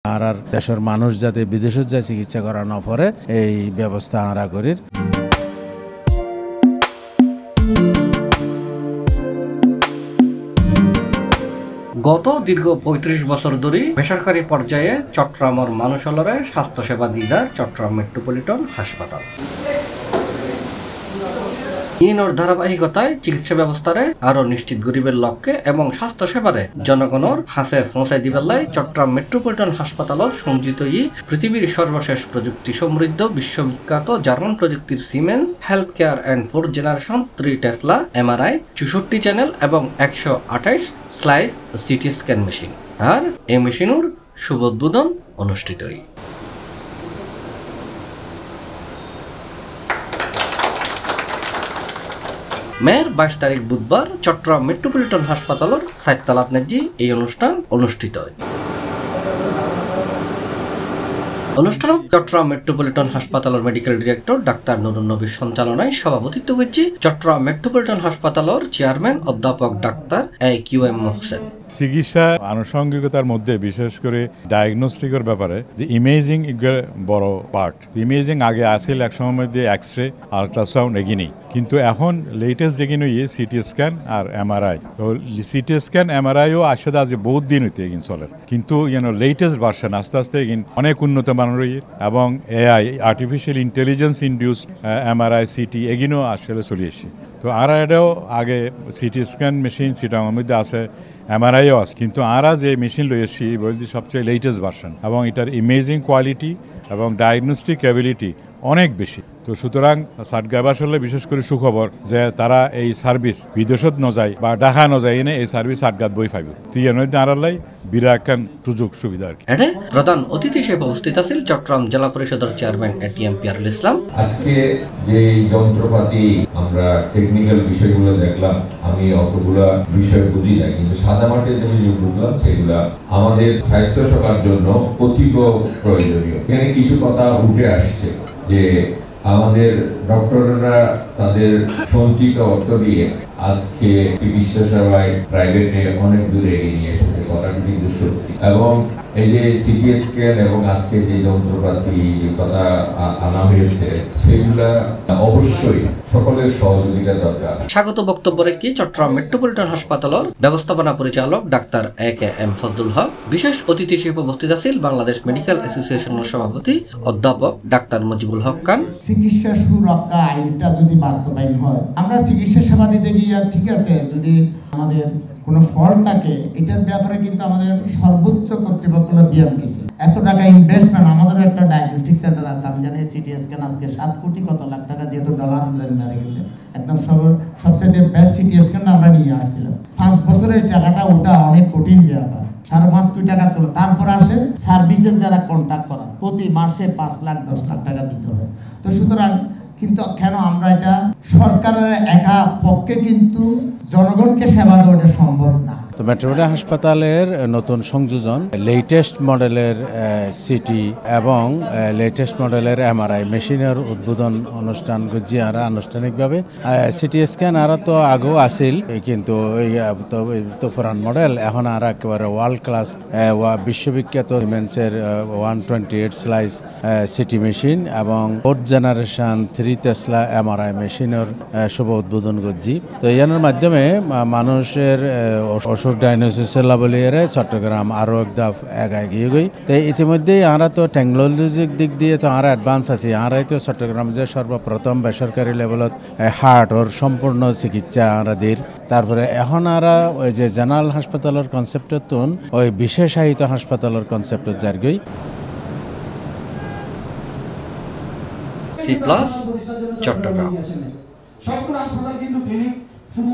আর দেশের মানুষ যাতে বিদেশত যায় চিকিৎসা করা না পড়ে এই ব্যবস্থা আমরা করি। গত দীর্ঘ ৩৫ বছর ধরে বেসরকারি পর্যায়ে চট্টগ্রামের মানুষের স্বাস্থ্যসেবা দিদার চট্টগ্রাম মেট্রোপলিটন হাসপাতাল। ইনোর ধারাবাহিকতায় চিকিৎসা ব্যবস্থারে আরো নিশ্চিত গরিবের লক্ষ্যে এবং স্বাস্থ্যসেবারে জনগণের হাসে পৌঁছাই দিবেলাই চট্টগ্রাম মেট্রোপলিটন হাসপাতালত সংযোজিত পৃথিবীর সর্বশেষ প্রযুক্তি সমৃদ্ধ বিশ্ববিখ্যাত জার্মান প্রযুক্তির siemens health care and 4th generation 3 Tesla MRI 64 channel এবং 128 স্লাইস সিটি স্ক্যান মেশিন আর এই মেশিনের শুভ উদ্বোধন অনুষ্ঠিত। মের 22 তারিখ বুধবার চট্টগ্রাম মেট্রোপলিটন হাসপাতালের 4 তলাত নেজি এই অনুষ্ঠান অনুষ্ঠিত হয়। অনুষ্ঠানত চট্টগ্রাম মেট্রোপলিটন হাসপাতালের মেডিকেল ডিরেক্টর ডাক্তার নুরুন নবীর সঞ্চালনায় সভাপতিত্ব করছে চট্টগ্রাম মেট্রোপলিটন হাসপাতালের চেয়ারম্যান অধ্যাপক ডাক্তার AQM মোহসেন। চিকিৎসা আনুষঙ্গিকতার মধ্যে বিশেষ করে ডায়াগনস্টিকের ব্যাপারে যে ইমেজিং বড় পার্ট। ইমেজিং আগে আসিল এক সময়ের মধ্যে এক্সরে আলট্রাসাউন্ড এগিনি, কিন্তু এখন লেটেস্ট যেগিন সিটি স্ক্যান আর এমআরআই। তো সিটি স্ক্যান এমআরআইও আসলে আজ বহুত দিন হইতে এগিন চলে, কিন্তু লেটেস্ট ভার্সন আস্তে আস্তে এগিন অনেক উন্নত মানের এবং AI artificial intelligence induced MRI CT এগিনও আসলে চলে এসে। তো আর এটাও আগে সিটি স্ক্যান মেশিন সিটার মধ্যে আছে, এমআরআইও আছে, কিন্তু আমরা যে মেশিন লই এসেছি বলছি সবচেয়ে লেটেস্ট ভার্সন এবং এটার ইমেজিং কোয়ালিটি এবং ডায়াগনস্টিক ক্যাবিলিটি অনেক বেশি। তো সুতরাং সার্টগাইবার আসলে বিশেষ করে সুখবর যে তারা এই সার্ভিস বিদেশত নযায় বা ঢাকা নযায় এনে এই সার্ভিস সার্টগাত বই পাইব। তুই এর মধ্যে আড়ালাই বিরাকান সুযোগ সুবিধা আর কি। প্রধান অতিথি হিসেবে উপস্থিত আছেন চট্টগ্রাম জেলা পরিষদের চেয়ারম্যান ATM পিয়ারুল ইসলাম। আজকে যে যন্ত্রপাতি আমরা টেকনিক্যাল বিষয়গুলো দেখলাম, আমি অতগুলা বিষয় বুঝি না, কিন্তু সাদা মাঠে যে বুঝলাম সেগুলা আমাদের স্বাস্থ্য সেবার জন্য অতীব প্রয়োজনীয়। এখানে কিছু কথা উঠে আসছে যে আমাদের ডক্টররা তাদের সঞ্চিত অর্থ দিয়ে আজকে চিকিৎসা সেবায় প্রাইভেটে অনেক দূরে এগিয়ে নিয়ে এসেছে, কথাটি কিন্তু সত্যি। এবং এই যে সিটি স্ক্যান এবং আজকে যে যন্ত্রপাতি কথা আনা হয়েছে সেগুলা অবশ্যই সকলের সহযোগিতা দরকার। স্বাগত বক্তব্য রেখে চট্টগ্রাম মেট্রোপলিটন হাসপাতালের ব্যবস্থাপনা পরিচালক ডাক্তার AKM ফজলুল হক, বিশেষ অতিথি হিসেবে উপস্থিত আছেন বাংলাদেশ মেডিকেল অ্যাসোসিয়েশনের সভাপতি অধ্যাপক ডাক্তার মুজিবুল হক খান। চিকিৎসা সুরক্ষা আইনটা যদি বাস্তবায়ন হয়, আমরা চিকিৎসা সেবা দিতে গিয়ে ঠিক আছে, যদি আমাদের কোনো ফল থাকে এটার ব্যাপারে কিন্তু আমাদের সর্বোচ্চ কর্তৃপক্ষ বিএমডিসি এত টাকা ইনভেস্টমেন্ট, আমাদের একটা ডায়াগনস্টিক সেন্টার আছে, আমি জানি সিটি স্ক্যান আজকে 7 কোটি কত লাখ টাকা যেহেতু ডলার বেড়ে গেছে, একদম সবচেয়ে বেস্ট সিটি স্ক্যানটা আমরা নিয়ে আসছিলাম। 5 বছরের টাকাটা ওটা অনেক কঠিন ব্যাপার, 5.5 কোটি টাকা তোলা। তারপর আসে সার্ভিসেস যারা কন্ট্যাক্ট করা, প্রতি মাসে 5 লাখ 10 লাখ টাকা দিতে হয়। তো সুতরাং কিন্তু কেন আমরা এটা সরকারের একা পক্ষে কিন্তু জনগণকে সেবা দেওয়াটা সম্ভব না। তো মেট্রোপলিটন হাসপাতালের নতুন সংযোজন লেটেস্ট মডেলের সিটি এবং লেটেস্ট মডেলের এমআরআই মেশিনের উদ্বোধন অনুষ্ঠান করছি আমরা আনুষ্ঠানিকভাবে। সিটি স্ক্যান আর তো আগেও আসিল, কিন্তু তো পুরান মডেল এখন আর একেবারে ওয়ার্ল্ড ক্লাস বিশ্ববিখ্যাত সিমেন্সের 128 স্লাইস সিটি মেশিন এবং 4th জেনারেশন 3 টেসলা এমআরআই মেশিনের শুভ উদ্বোধন করছি। তো এর মাধ্যমে মানুষের অসুখ ডায়াগনোসিসের লাভলিয়ারে চট্টগ্রাম আরও একটা এগিয়ে গই। তো ইতিমধ্যেই আমরা তো টেকনোলজির দিক দিয়ে তো আমরা অ্যাডভান্স আছি। আমরাই তো চট্টগ্রাম যে সর্বপ্রথম বেসরকারি লেভেলত হার্ট ওর সম্পূর্ণ চিকিৎসা আমরা দিই। তারপরে এখন আমরা ওই যে জেনারেল হাসপাতালের কনসেপ্টের তুন ওই বিশেষায়িত হাসপাতালের কনসেপ্টের জার্গই। C+ চট্টগ্রাম। সবগুলো হাসপাতাল কিন্তু ক্লিনিক শুধু